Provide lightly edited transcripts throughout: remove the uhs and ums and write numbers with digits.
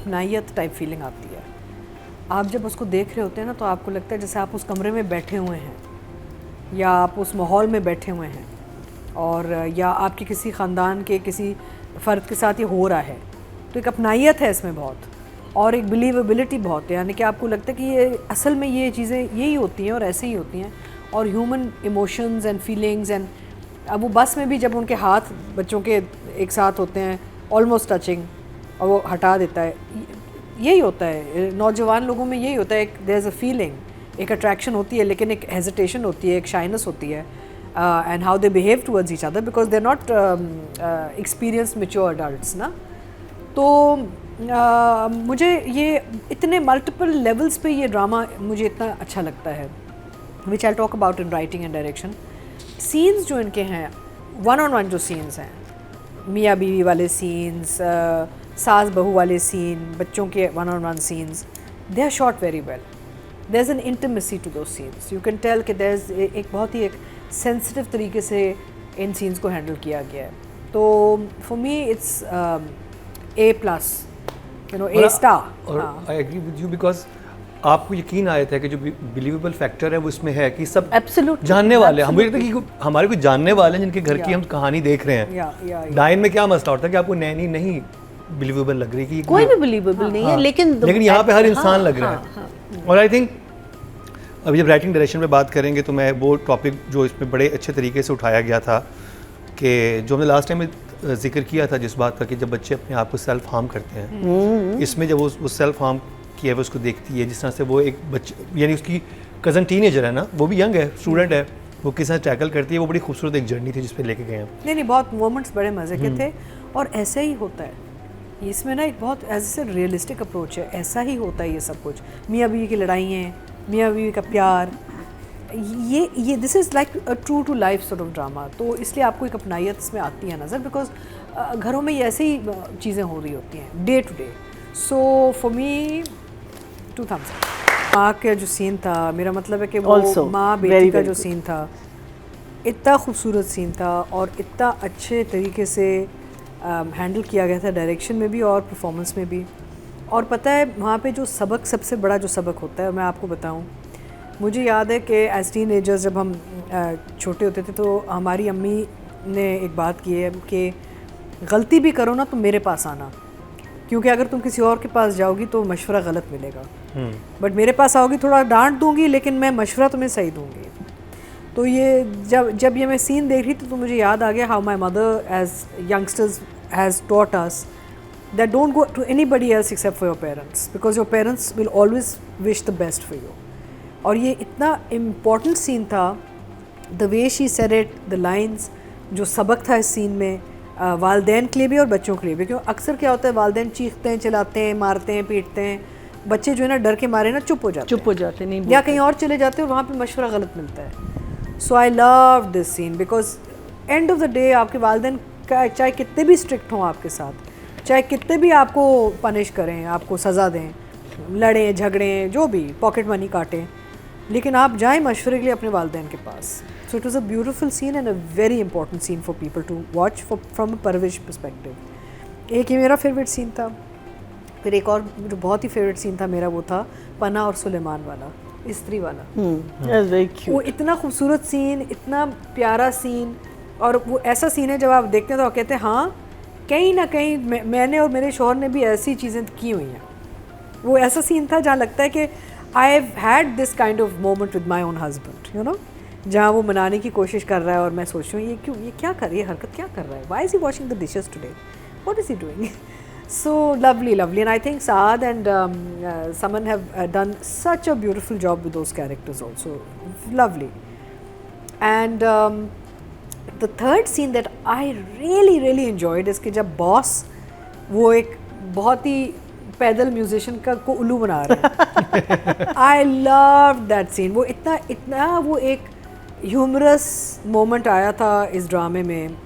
अपनायत type feeling आती है। आप जब उसको देख रहे होते हैं ना तो आपको लगता है जैसे आप उस कमरे में बैठे हुए हैं या आप उस माहौल में बैठे हुए हैं, और या आपके किसी ख़ानदान के किसी फ़र्द के साथ ये हो रहा है। तो एक अपनायत है इसमें बहुत, और एक बिलीवेबिलिटी बहुत है, यानी कि आपको लगता है कि ये असल में ये चीज़ें यही होती हैं और ऐसे ही होती हैं। और human emotions and feelings and अब वो बस में भी जब उनके हाथ बच्चों के एक साथ होते हैं ऑलमोस्ट टचिंग और वो हटा देता है, यही होता है नौजवान लोगों में, यही होता है। एक देयर इज़ अ फीलिंग, एक अट्रैक्शन होती है लेकिन एक हेजिटेशन होती है, एक शाइनेस होती है, and how they behave towards each other because they are not experience mature adults ना। तो मुझे ये इतने मल्टीपल लेवल्स पे ये ड्रामा मुझे इतना अच्छा लगता है, which I talk about in writing and direction. Scenes जो इनके हैं, वन ऑन वन जो सीन्स हैं, मियाँ बीवी वाले सीन्स, सास बहू वाले सीन, बच्चों के one on one scenes, they are shot very well. There is an intimacy to दो सीन्स, यू कैन टेल कि देयर इज़ एक बहुत ही एक सेंसिटिव तरीके से इन सीन्स को हैंडल किया गया है। तो for me it's A+, you know, A*। और I agree with you because आपको यकीन आया था कि जो बिलीवेबल फैक्टर है वो इसमें है कि सब एब्सोल्युटली जानने वाले हैं। हमें लगता है कि हमारे कोई जानने वाले हैं जिनके घर की हम कहानी देख रहे हैं। डाइन में क्या मसला होता है कि आपको नैनी नहीं बिलीवेबल लग रही, कि कोई भी बिलीवेबल नहीं है, लेकिन यहाँ पे हर इंसान लग रहा है। और आई थिंक अभी जब राइटिंग डायरेक्शन में बात करेंगे तो मैं वो टॉपिक जो इसमें बड़े अच्छे तरीके से उठाया गया था कि जो हमने लास्ट टाइम में जिक्र किया था जिस बात का कि जब बच्चे अपने आप को सेल्फ हार्म करते हैं, इसमें जब वो सेल्फ हार्म किया हुआ उसको देखती है, जिस तरह से वो एक बच्चे यानी उसकी कज़न टीनेजर है ना, वो भी यंग है, स्टूडेंट है, वो किस तरह टैकल करती है, वो बड़ी खूबसूरत एक जर्नी थी जिस पे लेके गए हैं। नहीं, बहुत मोमेंट्स बड़े मज़े के थे, और ऐसे ही होता है इसमें ना, एक बहुत ऐसे रियलिस्टिक अप्रोच है, ऐसा ही होता है ये सब कुछ। मियाँ बीवी की लड़ाइयाँ, मियाँ बीवी का प्यार, ये this is like a true to life sort of drama. तो इसलिए आपको एक अपनायत इसमें आती है नज़र, बिकॉज घरों में ये ऐसे ही चीज़ें हो रही होती हैं day to day. So for me 2 thumbs up। माँ का जो सीन था, मेरा मतलब है कि वो माँ बेटी का जो सीन था, इतना खूबसूरत सीन था और इतना अच्छे तरीके से हैंडल किया गया था डायरेक्शन में भी और परफॉर्मेंस में भी। और पता है वहाँ पे जो सबक, सबसे बड़ा जो सबक होता है, मैं आपको बताऊँ, मुझे याद है कि एज टीनेजर्स जब हम छोटे होते थे तो हमारी अम्मी ने एक बात की है कि गलती भी करो ना तो मेरे पास आना, क्योंकि अगर तुम किसी और के पास जाओगी तो मशवरा गलत मिलेगा, बट मेरे पास आओगी थोड़ा डांट दूंगी लेकिन मैं मशवरा तुम्हें सही दूंगी। तो ये जब ये मैं सीन देख रही थी तो मुझे याद आ गया how my mother as youngsters has taught us that don't go to anybody else except for your parents, because your parents will always wish the best for you. और ये इतना important scene था, the way she said it, the lines, जो सबक था इस scene में वालदैन के लिए भी और बच्चों के लिए भी। क्योंकि अक्सर क्या होता है, वालदैन चीखते हैं, चिल्लाते हैं, मारते हैं, पीटते हैं, बच्चे जो है ना डर के मारे ना चुप हो जाते हैं, या कहीं और चले जाते हैं और वहाँ पे मशवरा गलत मिलता है। So I love this scene because end of the day आपके वालदैन का चाहे कितने भी स्ट्रिक्ट हों आपके साथ, चाहे कितने भी आपको पनिश करें, आपको सज़ा दें, लड़ें झगड़ें, जो भी पॉकेट मनी काटें, लेकिन आप जाएं मशवरे के लिए अपने वालिदैन के पास। So it was a beautiful scene and a very important scene for people to watch from a परवरिश पर्सपेक्टिव। एक ये मेरा फेवरेट सीन था। फिर एक और जो बहुत ही फेवरेट सीन था मेरा, वो था पन्ना और सुलेमान वाला, स्त्री वाला। वो इतना खूबसूरत सीन, इतना प्यारा सीन, और वो ऐसा सीन है जब आप देखते हैं तो आप कहते हैं हाँ कहीं ना कहीं मैंने और मेरे शौहर ने भी ऐसी चीज़ें की हुई हैं। वो ऐसा सीन था जहाँ लगता है कि I have had this kind of moment with my own husband, you know, जहाँ वो मनाने की कोशिश कर रहा है और मैं सोच रही हूँ ये क्यों, ये क्या कर रही है, हरकत क्या कर रहा है, why is he washing the dishes today, what is he doing. So lovely, and I think Saad and Saman have done such a beautiful job with those characters also. Lovely. And the third scene that I really enjoyed is कि जब boss वो एक बहुत ही पैदल musician का को उल्लू बना रहा है। I loved that scene. वो इतना वो एक ह्यूमरस मोमेंट आया था इस ड्रामे में,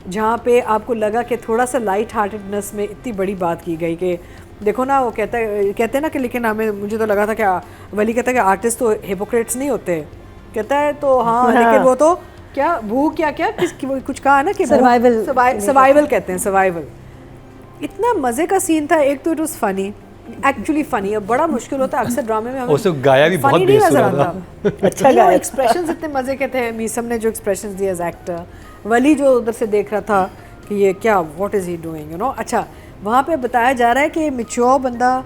जहाँ पे आपको लगा कि थोड़ा सा लाइट हार्टेडनेस में इतनी बड़ी बात की गई कि देखो ना, वो कहते हैं ना कि लेकिन मुझे तो लगा था कि वली कहता है कि आर्टिस्ट तो हिपोक्रेट्स नहीं होते, कहता है तो हाँ लेकिन वो तो क्या भूख क्या कुछ कहा ना कि सर्वाइवल कहते हैं, सर्वाइवल। इतना मज़े का सीन था। एक तो it was funny, actually funny. अब बड़ा मुश्किल होता है अक्सर ड्रामे में हमें उसको गाया भी बहुत funny नहीं नजर बेसुरा आता। अच्छा गाया। एक्सप्रेशंस इतने मज़े के थे। मीसम ने जो एक्सप्रेशंस दिए एज एक्टर, वली जो उधर से देख रहा था कि ये क्या, what is he doing, you know. अच्छा, वहाँ पे बताया जा रहा है कि मैच्योर बंदा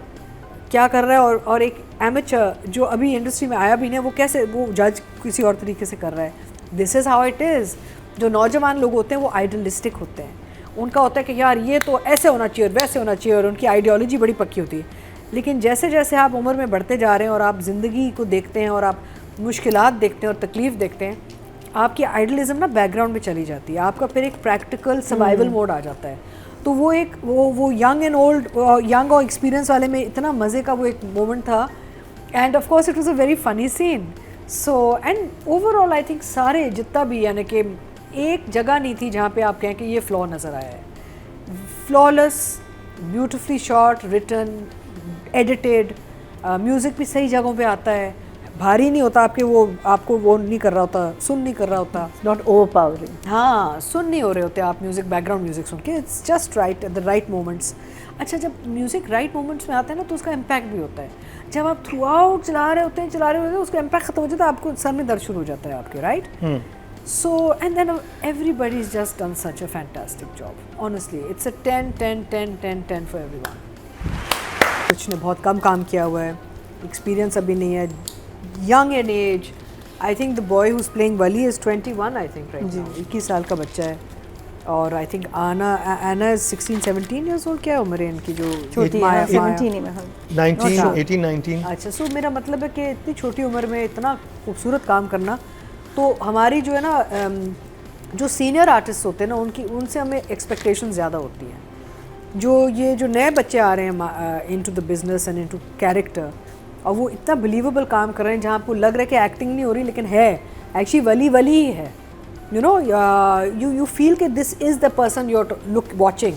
क्या कर रहा है और एक एमेचर जो अभी इंडस्ट्री में आया भी नहीं, वो कैसे वो जज किसी और तरीके से कर रहा है। This is how it is. जो नौजवान लोग होते हैं वो आइडलिस्टिक होते हैं। उनका होता है कि यार ये तो ऐसे होना चाहिए और वैसे होना चाहिए, और उनकी आइडियोलॉजी बड़ी पक्की होती है। लेकिन जैसे जैसे आप उम्र में बढ़ते जा रहे हैं और आप ज़िंदगी को देखते हैं और आप मुश्किलात देखते हैं और तकलीफ़ देखते हैं, आपकी आइडलिज्म ना बैकग्राउंड में चली जाती है। आपका फिर एक प्रैक्टिकल सर्वाइवल मोड आ जाता है। तो वो एक वो यंग एंड ओल्ड, यंग और एक्सपीरियंस वाले में इतना मज़े का वो एक मोमेंट था। And of course it was a very funny scene. So and overall I think सारे जितना भी, यानी कि एक जगह नहीं थी जहाँ पे आप कहें कि ये फ्लॉ नज़र आया है। Flawless, beautifully shot, written, edited, music भी सही जगहों पे आता है, भारी नहीं होता आपको वो नहीं कर रहा होता, सुन नहीं कर रहा होता, नॉट ओवरपावरिंग। हाँ, सुन नहीं हो रहे होते आप म्यूज़िक, बैकग्राउंड म्यूज़िक सुन के। It's just right at the right moments. अच्छा, जब म्यूज़िक राइट मोमेंट्स में आता है ना तो उसका इम्पैक्ट भी होता है। जब आप थ्रू आउट चला रहे होते हैं उसका इम्पैक्ट खत्म हो जाता है, आपको सर में दर्द शुरू हो जाता है आपके, right. So, and then everybody's just done such a fantastic job. Honestly, it's a 10, 10, 10, 10, 10 for everyone. कुछ ने बहुत कम काम किया हुआ है, एक्सपीरियंस अभी नहीं है, young in age. I think the boy who's playing Wali is 21, I think, right now. 21 साल का बच्चा है। और I think Anna is 16, 17 years old. क्या उम्र है इनकी जो छोटी माया? 17 में। 19, 18, 19। अच्छा, सो मेरा मतलब है कि इतनी छोटी उम्र में इतना खूबसूरत काम करना, तो हमारी जो है ना जो सीनियर आर्टिस्ट होते हैं ना उनसे हमें एक्सपेक्टेशन ज़्यादा होती हैं। जो नए बच्चे आ रहे हैं into the business and into character, और वो इतना बिलीवेबल काम कर रहे हैं जहाँ आपको लग रहा है कि एक्टिंग नहीं हो रही, लेकिन है एक्चुअली वली ही है। यू नो, यू फील कि this is the person you are look watching.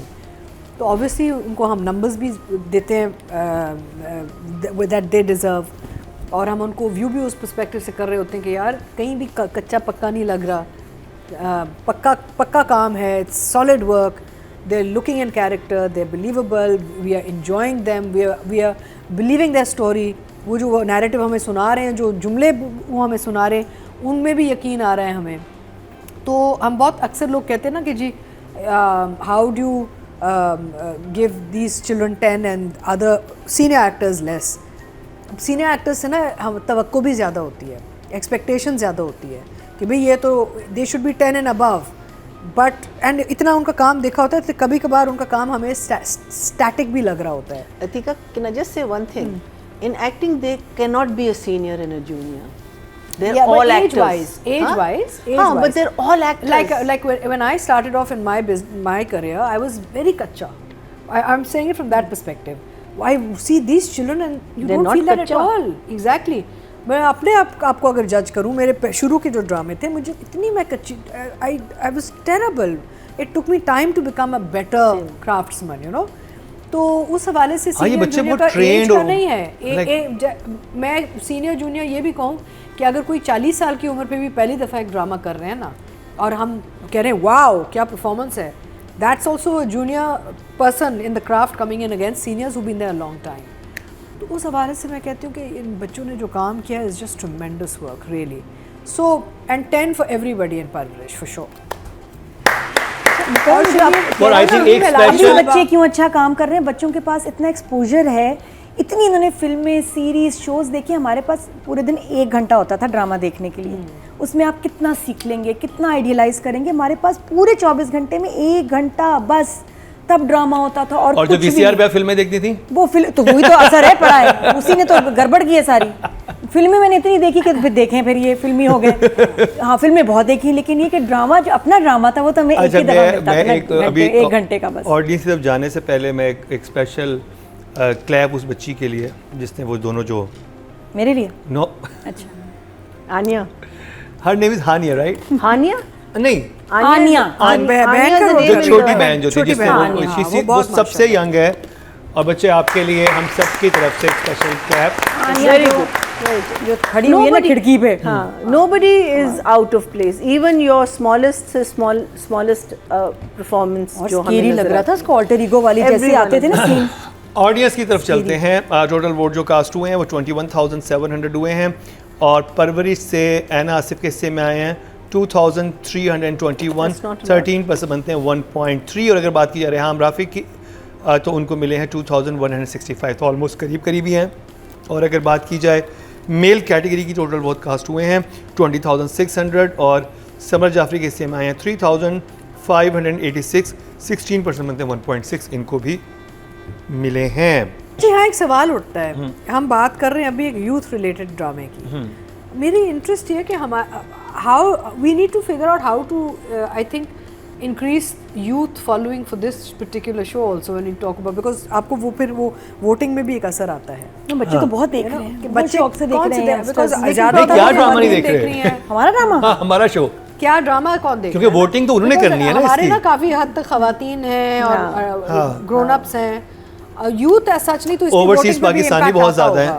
तो ऑब्वियसली उनको हम नंबर्स भी देते हैं दैट दे डिज़र्व, और हम उनको व्यू भी उस पर्सपेक्टिव से कर रहे होते हैं कि यार कहीं भी कच्चा पक्का नहीं लग रहा, पक्का काम है, it's solid work, they are looking in character, they are believable, we are enjoying them, we are believing their story. वो जो नैरेटिव हमें सुना रहे हैं, जो जुमले वो हमें सुना रहे हैं, उनमें भी यकीन आ रहा है हमें। तो हम बहुत अक्सर लोग कहते हैं ना कि जी how do give these children 10 and other senior actors less. Senior actors से ना हम तवक्को भी ज़्यादा होती है, एक्सपेक्टेशन ज़्यादा होती है कि भाई ये तो they should be 10 and above, but and इतना उनका काम देखा होता है तो कभी कभार उनका काम हमें स्टैटिक भी लग रहा होता है। Atika, can I just say one thing? In acting, they cannot be a senior and a junior. They're all actors. Age-wise. But they're all actors. Like when I started off in my career, I was very kacha. I'm saying it from that perspective. I see these children and you They're don't not feel that at kacha. all. Exactly. मैं अपने आपको अगर जज करूँ, मेरे शुरू के जो ड्रामे थे, मुझे इतनी मैं कच्ची, I was terrible. It took me time to become a better craftsman, you know. तो उस हवाले से सीनियर जूनियर का एज का नहीं है। मैं सीनियर जूनियर ये भी कहूँ कि अगर कोई 40 साल की उम्र पे भी पहली दफ़ा एक ड्रामा कर रहे हैं ना, और हम कह रहे हैं वाओ क्या परफॉर्मेंस है, that's also a junior person in the craft coming in against seniors who been there a long time. तो उस हवाले से मैं कहती हूँ कि इन बच्चों ने जो काम किया is just ट्रेमेंडस work really. So and 10 for everybody in परवरिश फॉर श्योर। और I think एक special- बच्चे क्यों अच्छा काम कर रहे हैं, बच्चों के पास इतना एक्सपोजर है, इतनी इन्होंने फिल्में, सीरीज, शोज देखी। हमारे पास पूरे दिन 1 घंटा होता था ड्रामा देखने के लिए, उसमें आप कितना सीख लेंगे, कितना आइडियलाइज करेंगे। हमारे पास पूरे 24 घंटे में 1 घंटा बस तब ड्रामा होता था। और जो कुछ भी VCR नहीं। पे आप फिल्में देखती थी, वो फिल्म तो वही तो असर है पड़ा है, उसी ने तो गड़बड़ की है सारी। फिल्में मैंने इतनी देखी कि फिर देखें, फिर ये फिल्मी हो गए। हाँ, फिल्में बहुत देखी, लेकिन ये कि ड्रामा जो अपना ड्रामा था वो तो हमें एक ही दफा मिलता था, 1 घंटे का बस। ऑडियंस की तरफ जाने से पहले मैं एक स्पेशल क्लैप उस बच्ची के लिए जिसने वो दोनों जो मेरे लिए नो अच्छा Anya. Her name is Hania right? Hania? नहीं, आनिया। बहन का जो name छोटी है। बहन जो थी छोटी जिसने बहन, वो हाँ, वो बहुत सबसे माशाल्लाह। यंग है। और बच्चे आपके लिए हम सब की तरफ से स्पेशल क्लैप। आनिया जो जो खड़ी हुई है ना खिड़की पे। हाँ, nobody is out of place. Even your smallest से smallest performance और जो हमें स्केरी नजर लग रहा था, आती उसको ऑल्टर ईगो वाली जैसे Everyone आते थे ना सीन। ऑडियंस की तरफ चलते हैं। टोटल वोट जो कास्ट हुए हैं वो 21,700 हुए हैं और परवरिश से एना आसिफ के हिस्से में आए हैं 2,321, That's not 13% बनते हैं 1.3। और अगर बात की जाए रेहाम राफी की तो उनको मिले हैं 2,165, तो ऑलमोस्ट करीब करीब ही हैं। और अगर बात की जाए मेल कैटेगरी की टोटल वोट कास्ट हुए हैं 20,600 और समर जाफरी के हिस्से में आए हैं 3,586, 16% बनते हैं 1.6, इनको भी मिले हैं। जी हाँ, एक सवाल उठता है, हम बात कर रहे हैं अभी एक यूथ रिलेटेड ड्रामे की। मेरी इंटरेस्ट ये है कि हम how we need to figure out how to I think increase youth following for this particular show also when you talk about, because आपको वो फिर वो वोटिंग में भी एक असर आता है। बच्चे तो बहुत देख रहे हैं, बच्चे शौक से देख रहे हैं। बिकॉज नहीं, क्या ड्रामा नहीं देख रहे हैं। हमारा ड्रामा, हाँ, हमारा शो, क्या ड्रामा कौन देख क्योंकि वोटिंग तो उन्होंने करनी है ना हमारे इसकी। ना काफी हद तक खवातीन हैं और ग्रोन अप्स हैं, यूथ सच नहीं, तो इसकी ओवरसीज voting पे भी पाकिस्तानी impact बहुत आता ज़्यादा होगा। है,